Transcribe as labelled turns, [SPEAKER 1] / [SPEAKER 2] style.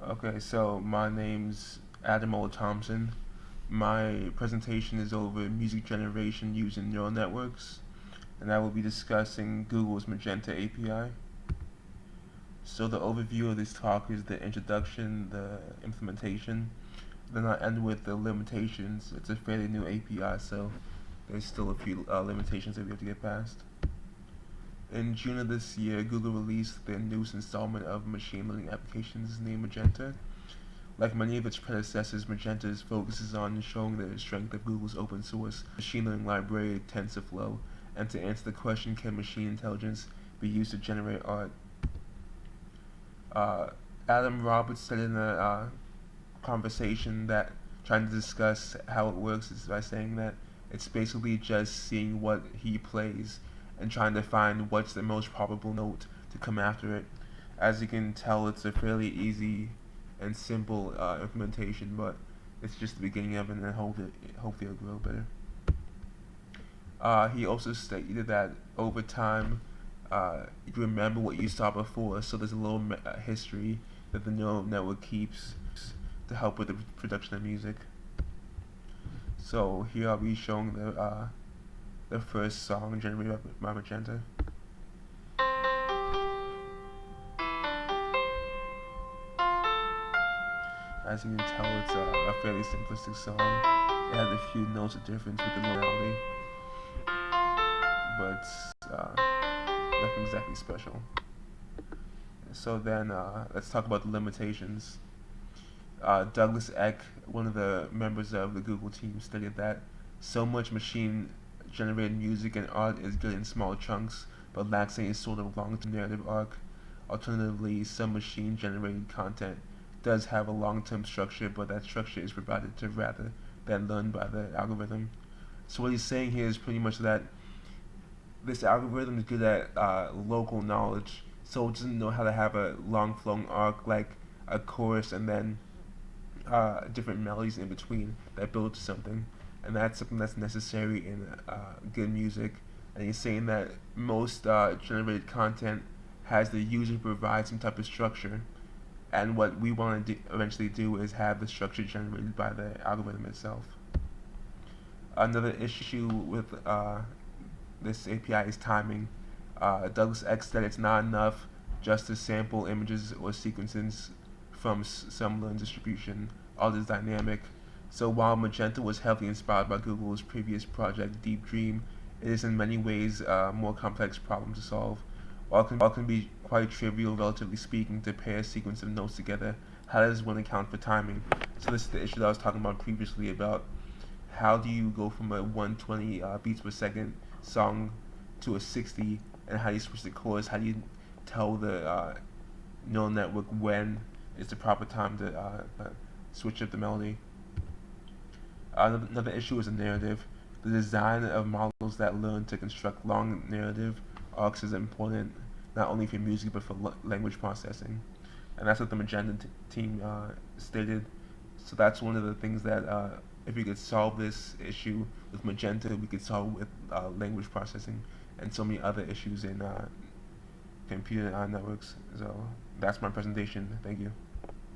[SPEAKER 1] Okay, so my name's Adam Thompson. My presentation is over music generation using neural networks, and I will be discussing Google's Magenta API. So the overview of this talk is the introduction, the implementation. Then I end with the limitations. It's a fairly new API, so there's still a few limitations that we have to get past. In June of this year, Google released their newest installment of machine learning applications named Magenta. Like many of its predecessors, Magenta focuses on showing the strength of Google's open source machine learning library, TensorFlow, and to answer the question, can machine intelligence be used to generate art? Uh, Adam Roberts said in a conversation that trying to discuss how it works is by saying that it's basically just seeing what he plays and trying to find what's the most probable note to come after it. As you can tell, it's a fairly easy and simple implementation, but it's just the beginning of it, and hopefully it'll grow better. He also stated that over time, you remember what you saw before, so there's a little history that the neural network keeps to help with the production of music. So here I'll be showing the first song generated by Magenta. As you can tell, it's a fairly simplistic song. It has a few notes of difference with the melody, but nothing exactly special. So then let's talk about the limitations. Douglas Eck, one of the members of the Google team, stated that so much machine-generated music and art is good in small chunks, but lacks any sort of long-term narrative arc. Alternatively, some machine-generated content does have a long-term structure, but that structure is provided to rather than learned by the algorithm. So what he's saying here is pretty much that this algorithm is good at local knowledge, so it doesn't know how to have a long-flowing arc like a chorus and then different melodies in between that build to something, and that's something that's necessary in good music. And he's saying that most generated content has the user provide some type of structure, and what we want to eventually do is have the structure generated by the algorithm itself. Another issue with this API is timing. Douglas X said it's not enough just to sample images or sequences from some learned distribution. All is dynamic. So while Magenta was heavily inspired by Google's previous project, Deep Dream, it is in many ways a more complex problem to solve. While it can be quite trivial, relatively speaking, to pair a sequence of notes together, how does one account for timing? So this is the issue that I was talking about previously about how do you go from a 120 beats per second song to a 60, and how do you switch the chorus? How do you tell the neural network when is the proper time to switch up the melody? Another issue is the narrative. The design of models that learn to construct long narrative arcs is important not only for music but for language processing, and that's what the Magenta team stated. So that's one of the things that if we could solve this issue with Magenta, we could solve with language processing and so many other issues in computer networks. So that's my presentation. Thank you.